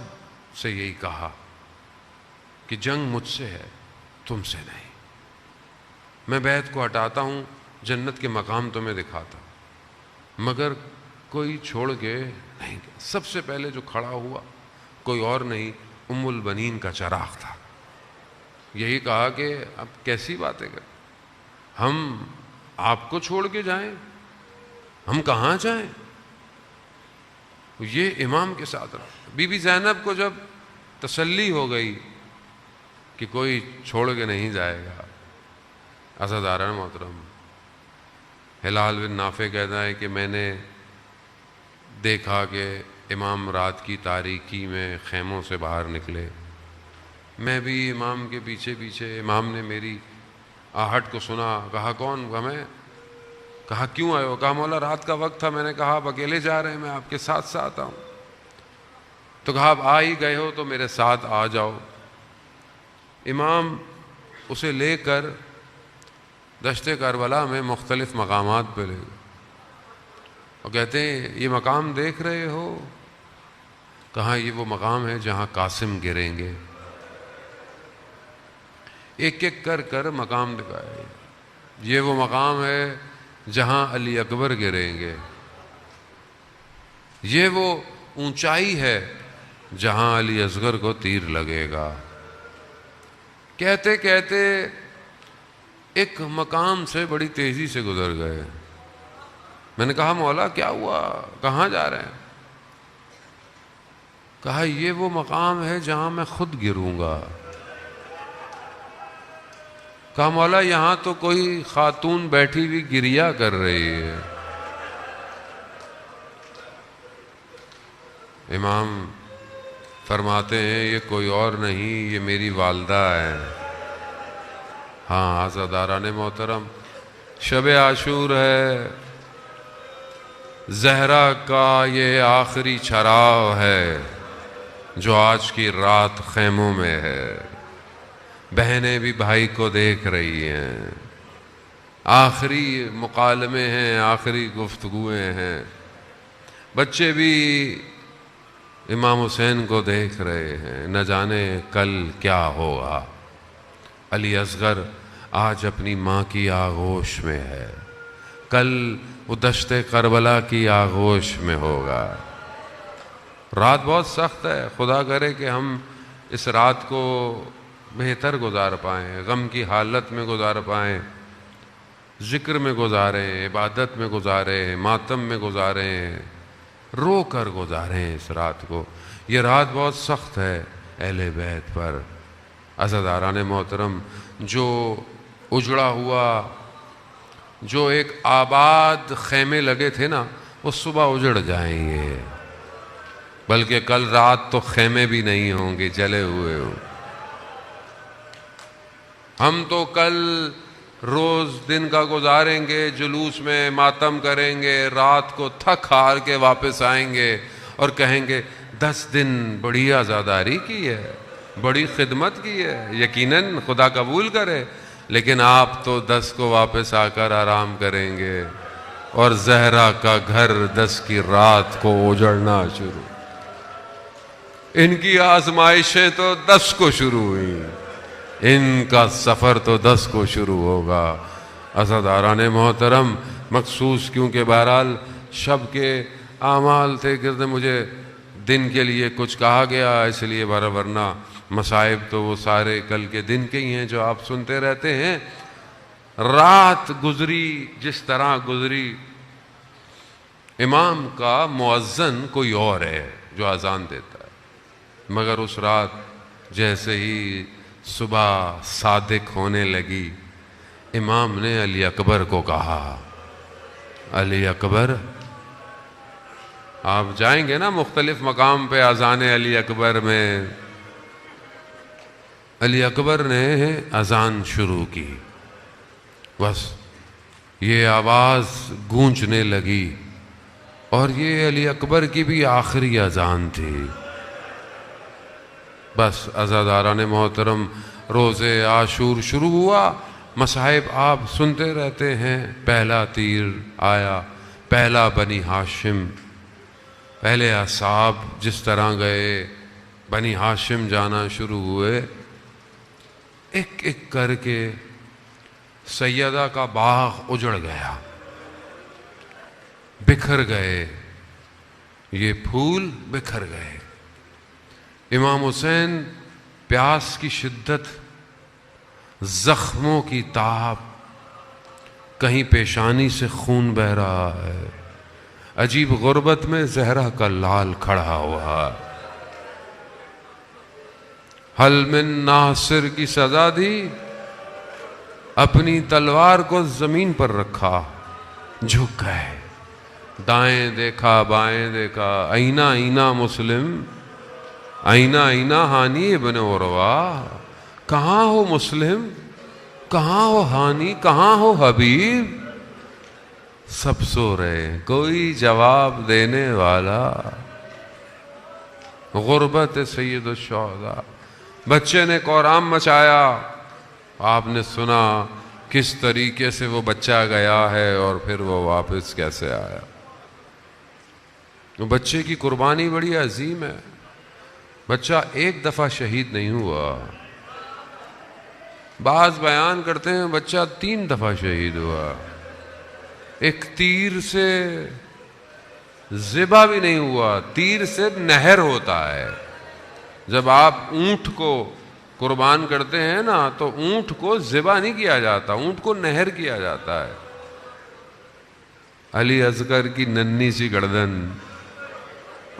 سے یہی کہا کہ جنگ مجھ سے ہے، تم سے نہیں۔ میں بیت کو ہٹاتا ہوں، جنت کے مقام تمہیں دکھاتا ہوں، مگر کوئی چھوڑ کے نہیں گیا۔ سب سے پہلے جو کھڑا ہوا کوئی اور نہیں، ام البنین کا چراغ تھا۔ یہی کہا کہ اب کیسی باتیں کریں، ہم آپ کو چھوڑ کے جائیں، ہم کہاں جائیں؟ یہ امام کے ساتھ رہا۔ بی بی زینب کو جب تسلی ہو گئی کہ کوئی چھوڑ کے نہیں جائے گا۔ عزاداران محترم، ہلال بن نافع کہتا ہے کہ میں نے دیکھا کہ امام رات کی تاریکی میں خیموں سے باہر نکلے، میں بھی امام کے پیچھے پیچھے، امام نے میری آہٹ کو سنا، کہا کون؟ ہمیں کہا کیوں آئے ہو؟ کہا مولا رات کا وقت تھا، میں نے کہا آپ اکیلے جا رہے ہیں، میں آپ کے ساتھ ساتھ آؤں۔ تو کہا آپ آ ہی گئے ہو تو میرے ساتھ آ جاؤ۔ امام اسے لے کر دشت کربلا میں مختلف مقامات پہ لے گئے اور کہتے ہیں یہ مقام دیکھ رہے ہو؟ کہا یہ وہ مقام ہے جہاں قاسم گریں گے۔ ایک ایک کر کر مقام دکھائے، یہ وہ مقام ہے جہاں علی اکبر گریں گے، یہ وہ اونچائی ہے جہاں علی اصغر کو تیر لگے گا۔ کہتے کہتے ایک مقام سے بڑی تیزی سے گزر گئے۔ میں نے کہا مولا کیا ہوا، کہاں جا رہے ہیں؟ کہا یہ وہ مقام ہے جہاں میں خود گروں گا۔ کہا مولا یہاں تو کوئی خاتون بیٹھی ہوئی گریا کر رہی ہے۔ امام فرماتے ہیں یہ کوئی اور نہیں، یہ میری والدہ ہے۔ ہاں عزاداران محترم، شب عاشور ہے، زہرا کا یہ آخری چراغ ہے جو آج کی رات خیموں میں ہے۔ بہنیں بھی بھائی کو دیکھ رہی ہیں، آخری مکالمے ہیں، آخری گفتگویں ہیں، بچے بھی امام حسین کو دیکھ رہے ہیں، نہ جانے کل کیا ہوگا۔ علی اصغر آج اپنی ماں کی آغوش میں ہے، کل وہ دشت کربلا کی آغوش میں ہوگا۔ رات بہت سخت ہے، خدا کرے کہ ہم اس رات کو بہتر گزار پائیں، غم کی حالت میں گزار پائیں، ذکر میں گزاریں، عبادت میں گزاریں، ماتم میں گزاریں، رو کر گزاریں اس رات کو۔ یہ رات بہت سخت ہے اہل بیت پر۔ عزاداران محترم، جو اجڑا ہوا، جو ایک آباد خیمے لگے تھے نا، وہ صبح اجڑ جائیں گے، بلکہ کل رات تو خیمے بھی نہیں ہوں گے، جلے ہوئے ہوں۔ ہم تو کل روز دن کا گزاریں گے، جلوس میں ماتم کریں گے، رات کو تھک ہار کے واپس آئیں گے اور کہیں گے 10 دن بڑی عزاداری کی ہے، بڑی خدمت کی ہے، یقیناً خدا قبول کرے۔ لیکن آپ تو 10 کو واپس آ کر آرام کریں گے اور زہرا کا گھر 10 کی رات کو اجڑنا شروع۔ ان کی آزمائشیں تو 10 کو شروع ہوئیں، ان کا سفر تو 10 کو شروع ہوگا۔ عزاداران محترم، مخصوص کیونکہ بہرحال شب کے اعمال تھے کہ مجھے دن کے لیے کچھ کہا گیا، اس لیے ورنہ مصائب تو وہ سارے کل کے دن کے ہی ہیں جو آپ سنتے رہتے ہیں۔ رات گزری جس طرح گزری، امام کا مؤذن کوئی اور ہے جو اذان دیتا ہے، مگر اس رات جیسے ہی صبح صادق ہونے لگی، امام نے علی اکبر کو کہا، علی اکبر۔ آپ جائیں گے نا مختلف مقام پہ اذان علی اکبر میں، علی اکبر نے اذان شروع کی، بس یہ آواز گونجنے لگی اور یہ علی اکبر کی بھی آخری اذان تھی۔ بس عزاداران محترم، روز عاشور شروع ہوا، مصائب آپ سنتے رہتے ہیں۔ پہلا تیر آیا، پہلا بنی ہاشم، پہلے اصحاب جس طرح گئے، بنی ہاشم جانا شروع ہوئے، ایک ایک کر کے سیدہ کا باغ اجڑ گیا، بکھر گئے، یہ پھول بکھر گئے۔ امام حسین پیاس کی شدت، زخموں کی تاب، کہیں پیشانی سے خون بہہ رہا ہے، عجیب غربت میں زہرا کا لال کھڑا ہوا۔ حل من ناصر کی سزا دی، اپنی تلوار کو زمین پر رکھا، جھک گئے، دائیں دیکھا بائیں دیکھا، آئینہ آئینہ مسلم، آئینہ آئینہ ہانی ابن عروہ، کہاں ہو مسلم، کہاں ہو ہانی، کہاں ہو حبیب؟ سب سو رہے، کوئی جواب دینے والا۔ غربت سید الشہداء، بچے نے قرآن مچایا، آپ نے سنا کس طریقے سے وہ بچہ گیا ہے اور پھر وہ واپس کیسے آیا۔ بچے کی قربانی بڑی عظیم ہے۔ بچہ ایک دفعہ شہید نہیں ہوا، بعض بیان کرتے ہیں بچہ 3 دفعہ شہید ہوا، ایک تیر سے ذبح بھی نہیں ہوا، تیر سے نہر ہوتا ہے۔ جب آپ اونٹ کو قربان کرتے ہیں نا تو اونٹ کو ذبح نہیں کیا جاتا، اونٹ کو نہر کیا جاتا ہے۔ علی اصغر کی ننھی سی گردن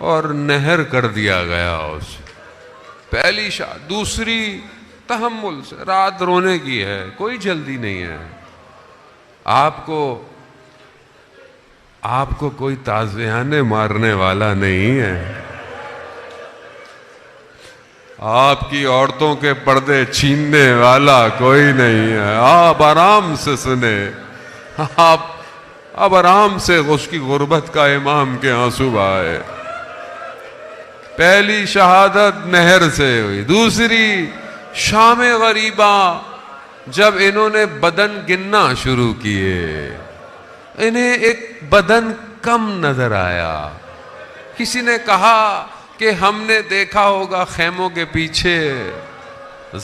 اور نہر کر دیا گیا اسے، پہلی دوسری تحمل سے، رات رونے کی ہے، کوئی جلدی نہیں ہے۔ آپ کو کوئی تازیانے مارنے والا نہیں ہے، آپ کی عورتوں کے پردے چھیننے والا کوئی نہیں ہے۔ آپ آرام سے سنیں، آپ اب آرام سے اس کی غربت کا امام کے آنسو بہائے۔ پہلی شہادت نہر سے ہوئی، دوسری شام غریبہ، جب انہوں نے بدن گننا شروع کیے، انہیں ایک بدن کم نظر آیا۔ کسی نے کہا کہ ہم نے دیکھا ہوگا خیموں کے پیچھے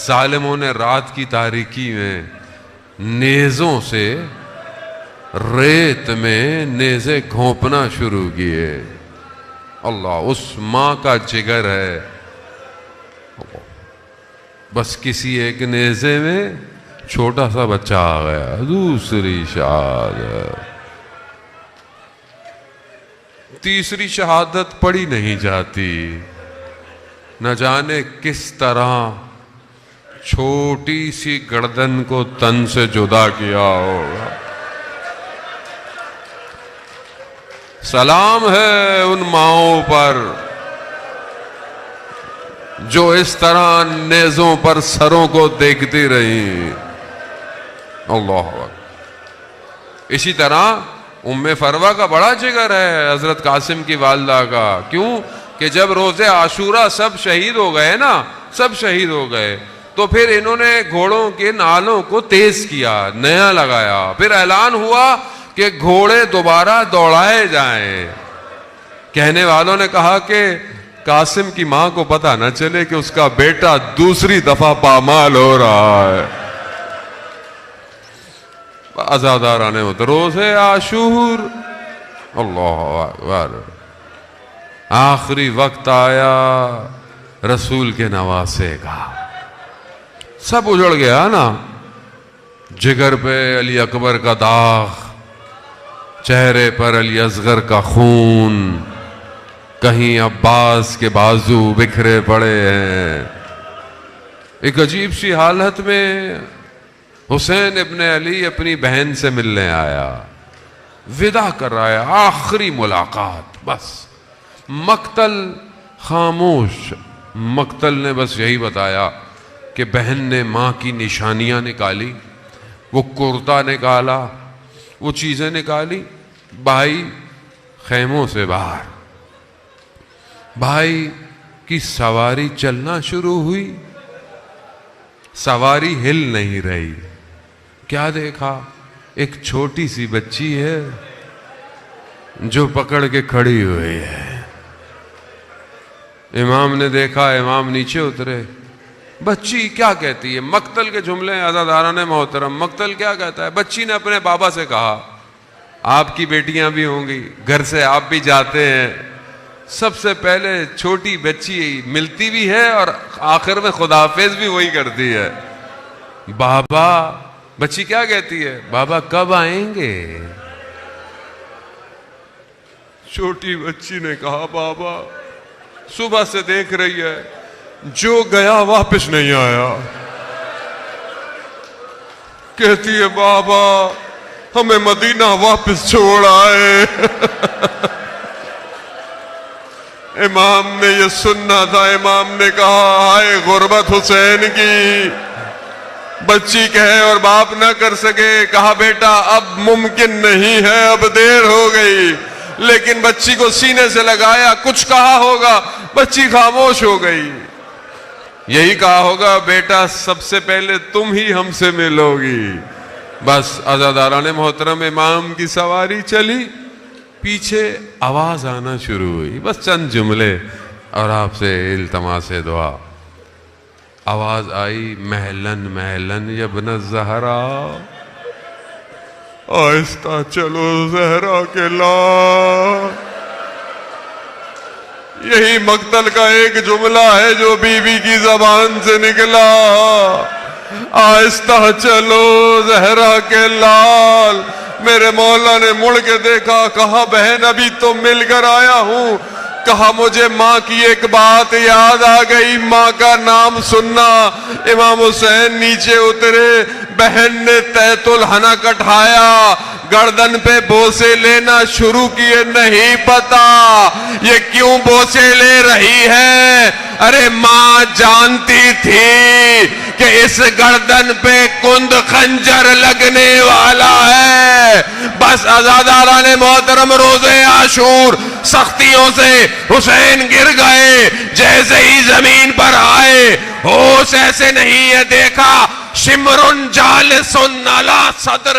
ظالموں نے رات کی تاریکی میں نیزوں سے ریت میں نیزے گھونپنا شروع کیے۔ اللہ، اس ماں کا جگر ہے، بس کسی ایک نیزے میں چھوٹا سا بچہ آ گیا۔ دوسری شہادت، تیسری شہادت پڑھی نہیں جاتی، نہ جانے کس طرح چھوٹی سی گردن کو تن سے جدا کیا ہوگا۔ سلام ہے ان ماؤں پر جو اس طرح نیزوں پر سروں کو دیکھتی رہی۔ اللہ اکبر۔ اسی طرح ام فروہ کا بڑا جگر ہے حضرت قاسم کی والدہ کا، کیوں کہ جب روز عاشورہ سب شہید ہو گئے نا، سب شہید ہو گئے، تو پھر انہوں نے گھوڑوں کے نالوں کو تیز کیا، نیا لگایا، پھر اعلان ہوا کہ گھوڑے دوبارہ دوڑائے جائیں۔ کہنے والوں نے کہا کہ قاسم کی ماں کو پتہ نہ چلے کہ اس کا بیٹا دوسری دفعہ پامال ہو رہا ہے۔ عزادارانے ہوتے روز عاشور، اللہ اکبر۔ آخری وقت آیا رسول کے نواسے کا، سب اجڑ گیا نا، جگر پہ علی اکبر کا داغ، چہرے پر علی اصغر کا خون، کہیں عباس کے بازو بکھرے پڑے ہیں۔ ایک عجیب سی حالت میں حسین ابن علی اپنی بہن سے ملنے آیا، وداع کر رہا ہے، آخری ملاقات، بس مقتل خاموش۔ مقتل نے بس یہی بتایا کہ بہن نے ماں کی نشانیاں نکالی، وہ کرتا نکالا، وہ چیزیں نکالی، بھائی خیموں سے باہر، بھائی کی سواری چلنا شروع ہوئی، سواری ہل نہیں رہی۔ کیا دیکھا؟ ایک چھوٹی سی بچی ہے جو پکڑ کے کھڑی ہوئی ہے۔ امام نے دیکھا، امام نیچے اترے، بچی کیا کہتی ہے؟ مقتل کے جملے عزاداران محترم، مقتل کیا کہتا ہے؟ بچی نے اپنے بابا سے کہا، آپ کی بیٹیاں بھی ہوں گی، گھر سے آپ بھی جاتے ہیں، سب سے پہلے چھوٹی بچی ملتی بھی ہے اور آخر میں خداحافظ بھی وہی کرتی ہے۔ بابا، بچی کیا کہتی ہے؟ بابا کب آئیں گے؟ چھوٹی بچی نے کہا، بابا صبح سے دیکھ رہی ہے جو گیا واپس نہیں آیا. کہتی ہے بابا ہمیں مدینہ واپس چھوڑ آئے. امام نے یہ سننا تھا. امام نے کہا ہائے غربت حسین کی. بچی کہے اور باپ نہ کر سکے. کہا بیٹا اب ممکن نہیں ہے, اب دیر ہو گئی. لیکن بچی کو سینے سے لگایا, کچھ کہا ہوگا, بچی خاموش ہو گئی. یہی کہا ہوگا بیٹا سب سے پہلے تم ہی ہم سے ملو گی. بس عزاداران محترم, امام کی سواری چلی, پیچھے آواز آنا شروع ہوئی. بس چند جملے اور آپ سے التماس دعا. آواز آئی مہلن مہلن یبن الزہرا, آہستہ چلو زہرا کے لال. یہی مقتل کا ایک جملہ ہے جو بیوی کی زبان سے نکلا. آہستہ چلو زہرا کے لال. میرے مولا نے مڑ کے دیکھا, کہا بہن ابھی تو مل کر آیا ہوں. کہا مجھے ماں کی ایک بات یاد آ گئی, ماں کا نام سننا. امام حسین نیچے اترے, بہن نے تیت الحنک اٹھایا, گردن پہ بوسے لینا شروع کیے. نہیں پتا یہ کیوں بوسے لے رہی ہے. ارے ماں جانتی تھی کہ اس گردن پہ کند خنجر لگنے والا ہے. بس عزاداران محترم, روزے عاشور سختیوں سے حسین گر گئے. جیسے ہی زمین پر آئے ہوش ایسے نہیں ہے. دیکھا شمرن جالسن علی صدر,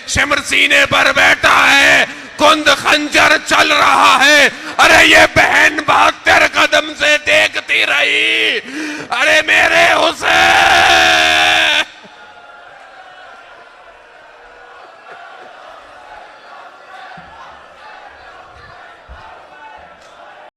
شمر سینے پر بیٹھا ہے, کند خنجر چل رہا ہے. ارے یہ بہن 72 قدم سے دیکھتی رہی. ارے میرے حسین